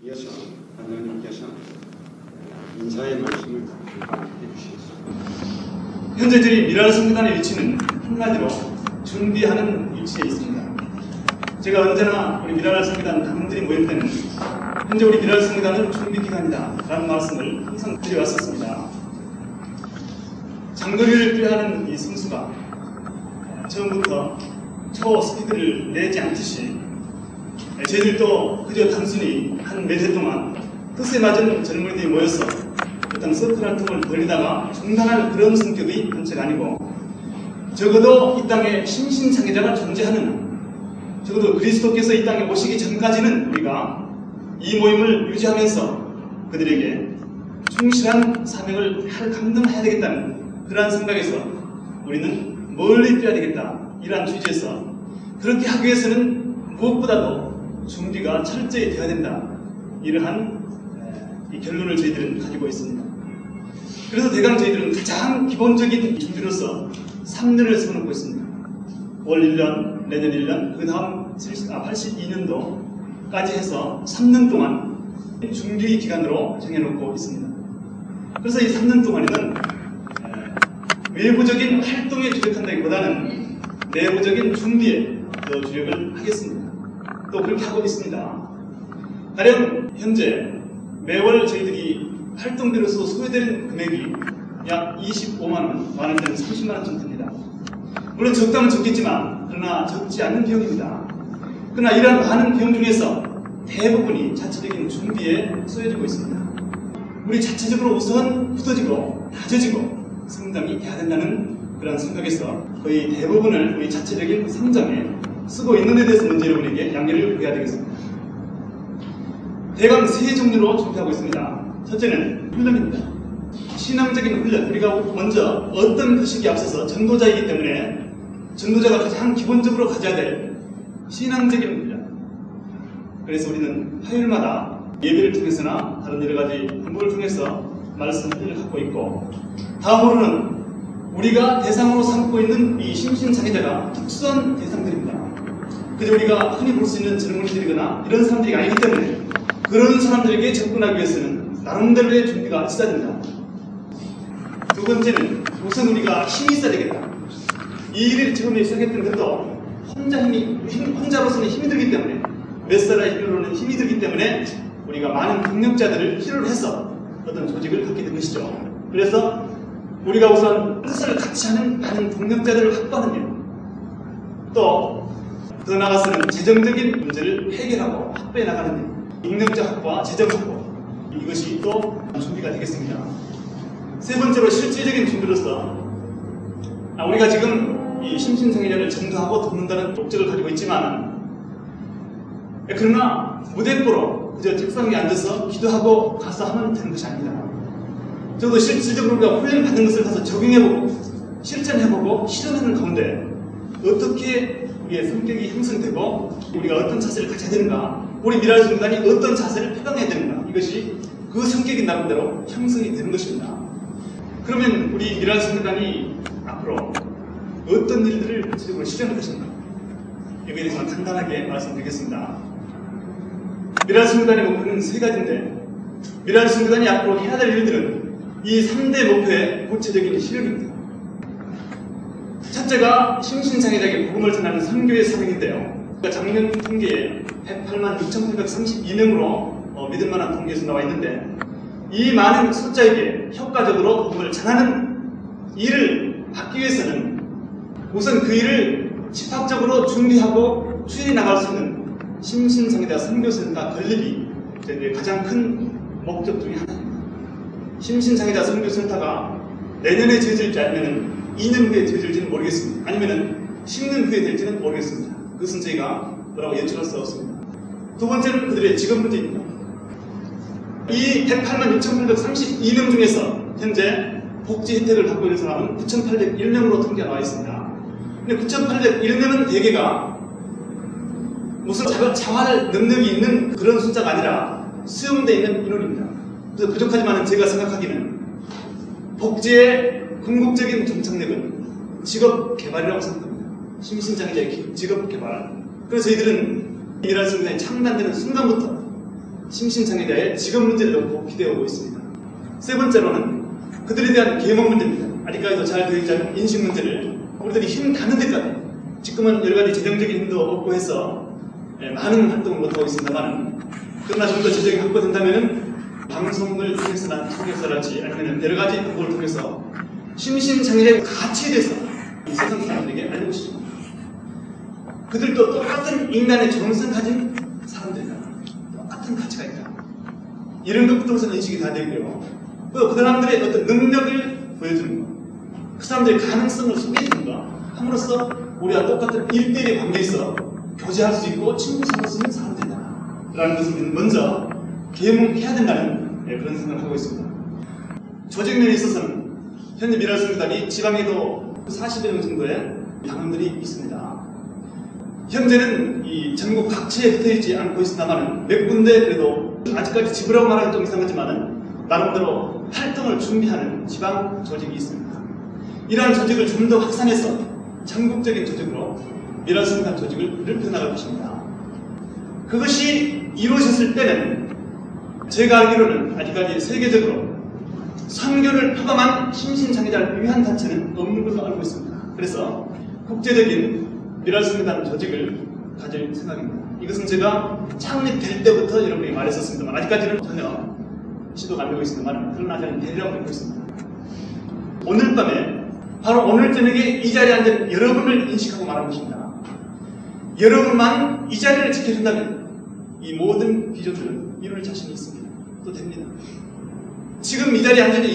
이어서 단장님께서 인사의 말씀을 해주시겠습니다. 현재 저희 미랄성교단의 위치는 한마디로 준비하는 위치에 있습니다. 제가 언제나 우리 미랄성교단 당들이 모일 때는 현재 우리 미랄성교단은 준비기간이다 라는 말씀을 항상 드려왔었습니다. 장거리를 뛰어하는 이 선수가 처음부터 초스피드를 내지 않듯이 저희들도 그저 단순히 한 몇 해 동안 뜻에 맞은 젊은이들이 모여서 어떤 서클 활동을 벌리다가 중단할 그런 성격의 단체가 아니고, 적어도 이 땅에 신신상회자가 존재하는, 적어도 그리스도께서 이 땅에 오시기 전까지는 우리가 이 모임을 유지하면서 그들에게 충실한 사명을 감당해야 되겠다는 그러한 생각에서 우리는 멀리 뛰어야 되겠다, 이러한 취지에서 그렇게 하기 위해서는 무엇보다도 준비가 철저히 되어야 된다, 이러한 이 결론을 저희들은 가지고 있습니다. 그래서 대강 저희들은 가장 기본적인 준비로서 3년을 세워놓고 있습니다. 올 1년, 내년 1년, 그 다음 82년도까지 해서 3년 동안 준비 기간으로 정해놓고 있습니다. 그래서 이 3년 동안에는 외부적인 활동에 주력한다기보다는 내부적인 준비에 더 주력을 하겠습니다. 또 그렇게 하고 있습니다. 가령 현재 매월 저희들이 활동비로서 소요되는 금액이 약 25만원, 많은 데는 30만원 정도 됩니다. 물론 적다면 적겠지만 그러나 적지 않는 비용입니다. 그러나 이러한 많은 비용 중에서 대부분이 자체적인 준비에 쏘여지고 있습니다. 우리 자체적으로 우선 굳어지고 다져지고 성장이 돼야 된다는 그런 생각에서 거의 대부분을 우리 자체적인 성장에 쓰고 있는 데 대해서 먼저 여러분에게 양해를 구해야 되겠습니다. 대강 세 종류로 준비하고 있습니다. 첫째는 훈련입니다. 신앙적인 훈련. 우리가 먼저 어떤 것이기 앞서서 전도자이기 때문에 전도자가 가장 기본적으로 가져야 될 신앙적인 훈련. 그래서 우리는 화요일마다 예배를 통해서나 다른 여러 가지 방법을 통해서 말씀을 갖고 있고, 다음으로는 우리가 대상으로 삼고 있는 이 심신장애자가 특수한 대상들입니다. 그저 우리가 흔히 볼 수 있는 젊은이들이거나 이런 사람들이 아니기 때문에 그런 사람들에게 접근하기 위해서는 나름대로의 준비가 있어야 된다. 두 번째는 우선 우리가 힘이 있어야 되겠다. 이 일을 처음에 시작했던 것도 혼자로서는 힘이 들기 때문에, 몇 사람의 힘으로는 힘이 들기 때문에 우리가 많은 경력자들을 필요로 해서 어떤 조직을 갖게 된 것이죠. 그래서 우리가 우선 뜻을 같이 하는 많은 동력자들을 확보하는 일, 또 더 나아가서는 재정적인 문제를 해결하고 확보해 나가는 일, 능력자 확보와 재정 확보, 이것이 또 준비가 되겠습니다. 세 번째로 실질적인 준비로서 우리가 지금 이 심신장애자를 전도하고 돕는다는 목적을 가지고 있지만, 그러나 무대뽀로 그저 책상 위에 앉아서 기도하고 가서 하면 되는 것이 아닙니다. 저도 실질적으로 우리가 훈련 받는 것을 가서 적용해보고 실전해보고 실현하는 가운데 어떻게 우리의 성격이 형성되고 우리가 어떤 자세를 가져야 되는가, 우리 미랄성교단이 어떤 자세를 표방해야 되는가, 이것이 그 성격이 나름대로 형성이 되는 것입니다. 그러면 우리 미랄성교단이 앞으로 어떤 일들을 구체적으로 실현할 것인가, 여기에 대해서 간단하게 말씀드리겠습니다. 미랄성교단의 목표는 세 가지인데, 미랄성교단이 앞으로 해야 될 일들은 이 3대 목표의 구체적인 실현입니다. 첫째가 심신장애자에게 복음을 전하는 선교의 사명인데요. 작년 통계에 108만 6,832명으로 믿을만한 통계에서 나와 있는데, 이 많은 숫자에게 효과적으로 복음을 전하는 일을 받기 위해서는 우선 그 일을 집합적으로 준비하고 추진해 나갈 수 있는 심신장애자 선교센터 건립이 저희들의 가장 큰 목적 중에 하나입니다. 심신장애자 선교센터가 내년에 지어질지 아니면 2년 후에 지어질지는 모르겠습니다. 아니면 10년 후에 될지는 모르겠습니다. 그것은 저희가 뭐라고 예측할 수 없습니다. 두 번째는 그들의 직업 문제입니다. 이 108만 6,832명 중에서 현재 복지 혜택을 받고 있는 사람은 9,801명으로 통계가 나와 있습니다. 근데 9,801명은 대개가 무슨 자활 능력이 있는 그런 숫자가 아니라 수용되어 있는 인원입니다. 그래서 부족하지만 제가 생각하기는 복지의 궁극적인 정착력은 직업 개발이라고 생각합니다. 심신장애자의 직업 개발. 그래서 저희들은 미랄성교단이 창단되는 순간부터 심신장애자의 직업 문제를 놓고 기대오고 있습니다. 세 번째로는 그들에 대한 계몽 문제입니다. 아직까지도 잘 되어 있지 않은 인식 문제를 우리들이 힘 닿는 데까지, 지금은 여러 가지 재정적인 힘도 없고 해서 많은 활동을 못하고 있습니다만, 그러나 좀 더 재정이 확보된다면 방송을 통해서랄지 아니면 여러 가지 방법을 통해서 심신장애자의 가치에 대해서 이 세상 사람들에게 알고 싶습니다. 그들도 똑같은 인간의 정성 가진 사람들이다. 똑같은 가치가 있다. 이런 것부터 우선 인식이 다 되고요. 또 그 사람들의 어떤 능력을 보여주는 것, 그 사람들의 가능성을 소개해주는 것, 함으로써 우리와 똑같은 1대1의 관계에서 교제할 수 있고 친구 삼을 수 있는 사람들이다 라는 것을 우리는 먼저 계몽해야 된다는 그런 생각을 하고 있습니다. 조직 면에 있어서는 현재 미랄성교단이 지방에도 40여 명 정도의 당원들이 있습니다. 현재는 이 전국 각지에 흩어있지 않고 있습니다만 몇 군데 그래도 아직까지 지부라고 말하기 좀 이상하지만 나름대로 활동을 준비하는 지방 조직이 있습니다. 이러한 조직을 좀 더 확산해서 전국적인 조직으로 미랄성교단 조직을 넓혀나갈 것입니다. 그것이 이루어졌을 때는 제가 알기로는 아직까지 세계적으로 선교를 포함한 심신장애자를 위한 단체는 없는 걸로 알고 있습니다. 그래서 국제적인 미랄성교단 조직을 가질 생각입니다. 이것은 제가 창립될 때부터 여러분에게 말했었습니다만 아직까지는 전혀 시도가 안 되고 있습니다만 그런 아직은 대리라고 믿고 있습니다. 오늘 밤에 바로 오늘 저녁에 이 자리에 앉은 여러분을 인식하고 말한 것입니다. 여러분만 이 자리를 지켜준다면 이 모든 비전들은 이룰 자신이 있습니다. 또 됩니다. 지금 이 자리에 앉아있는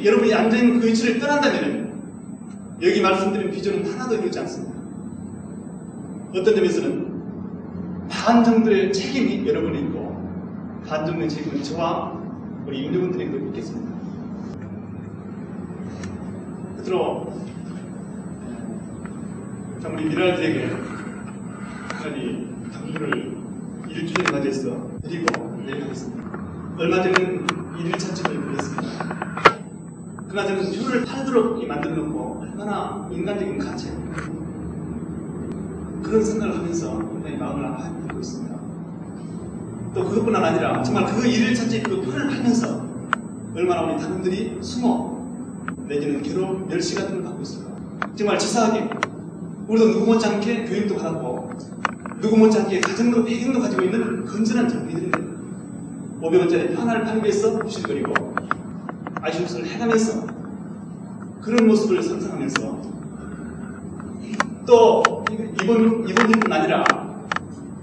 여러분이 앉아있는 그 위치를 떠난다면 여기 말씀드린 비전은 하나도 이루지 않습니다. 어떤 점에서는 반 정도의 책임이 여러분이 있고 반 정도의 책임은 저와 우리 임직원들에게 있겠습니다. 끝으로 우리 미랄들에게 하나님 당부를 1주년에 맞이해서 드리고 내려가겠습니다. 얼마 전에 1일차 집을 불렀습니다. 그러나 저는 표를 팔도록 만들어 놓고 얼마나 인간적인 가치, 그런 생각을 하면서 굉장히 마음을 아파하고 있습니다. 또 그것뿐 아니라 정말 그 1일차 집 그 표를 팔면서 얼마나 우리 당원들이 수모 내지는 괴로운 멸시 같은 걸 받고 있을까. 정말 치사하게 우리도 누구 못지않게 교육도 받았고 누구 못지않게 가정도 배경도 가지고 있는 건전한 장비들인데 500원짜리 표 하나를 팔기 위해서 부실거리고 아쉬움을 해가면서 그런 모습을 상상하면서 또 이번 일뿐 아니라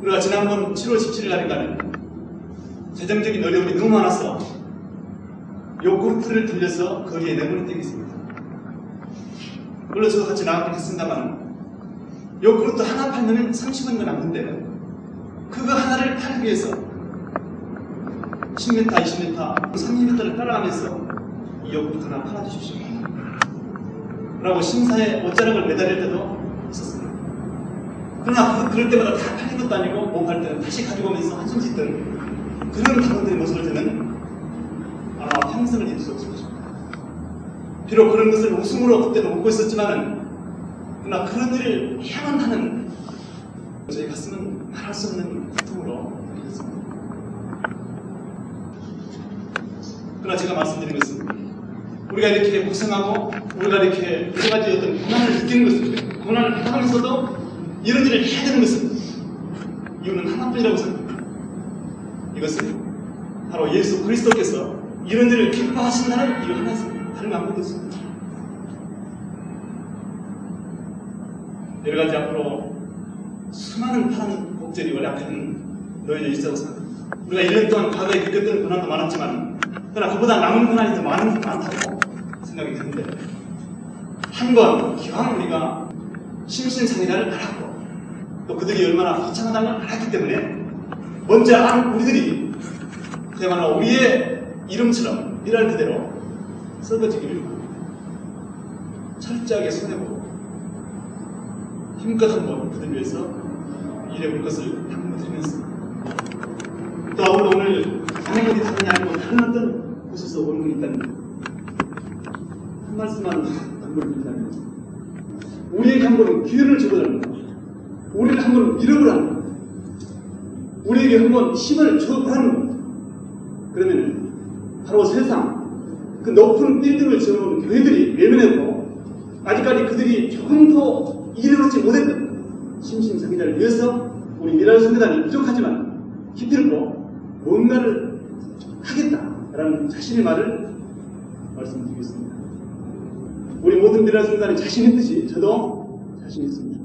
우리가 지난번 7월 17일 날인가는 재정적인 어려움이 너무 많아서 요구르트를 들려서 거리에 내보낸 적이 있습니다. 물론 저도 같이 나가긴 했습니다만 요구르트 하나 팔면 30원이 남는데 그거 하나를 팔기 위해서 10m, 20m, 30m를 따라가면서 이 요구르트 하나 팔아주십시오 라고 심사에 옷자락을 매달릴 때도 있었습니다. 그러나 그럴 때마다 다 팔린 것도 아니고 못 팔 때는 다시 가지고 오면서 한숨 짓던 그런 당원들의 모습을 저는 아마 평생을 잊을 수 없을 것입니다. 비록 그런 것을 웃음으로 그때는 웃고 있었지만은 그러나 그런 일을 해야만 하는 저희 가슴은 말할 수 없는 고통으로 느꼈습니다. 그러나 제가 말씀드린 것은 우리가 이렇게 고생하고 우리가 이렇게 여러 가지 어떤 고난을 느끼는 것은 고난을 받아가면서도 이런 일을 해야 되는 것은 이유는 하나뿐이라고 생각합니다. 이것은 바로 예수 그리스도께서 이런 일을 기뻐하신다는 이유 하나 있습니다. 다른 아무것도 없습니다. 여러 가지 앞으로 수많은 파란 곡절이 원래 앞에는 놓여져 있다고 생각합니다. 우리가 1년 동안 과거에 겪었던 고난도 많았지만 그러나 그보다 남은 고난이 더 많다고 생각이 드는데 한 번 기왕 우리가 심신장애자를 알았고 또 그들이 얼마나 거창하다는 걸 알았기 때문에 먼저 우리들이 그야말로 우리의 이름처럼 미랄 그대로 썩어지기를 철저하게 손해보고 힘껏 한번 그들 위해서 일해볼 것을 당부드리면서 또 오늘 방해물이 다르냐 아니고 다른 어떤 곳에서 오는 분이 있다면 한 말씀만 당부를 드린다면 우리에게 한 번은 기회를 줘보라는 것, 우리를 한 번은 밀어보라는 것, 우리에게 한 번 힘을 줘보라는 것, 그러면 바로 세상 그 높은 빌딩을 지어놓은 교회들이 외면했고 아직까지 그들이 조금 더 이뤄놓지 못했던 심심사기자를 위해서 우리 미랄 선교단이 부족하지만 기필코 뭔가를 하겠다라는 자신의 말을 말씀드리겠습니다. 우리 모든 미랄 선교단이 자신 있듯이 저도 자신 있습니다.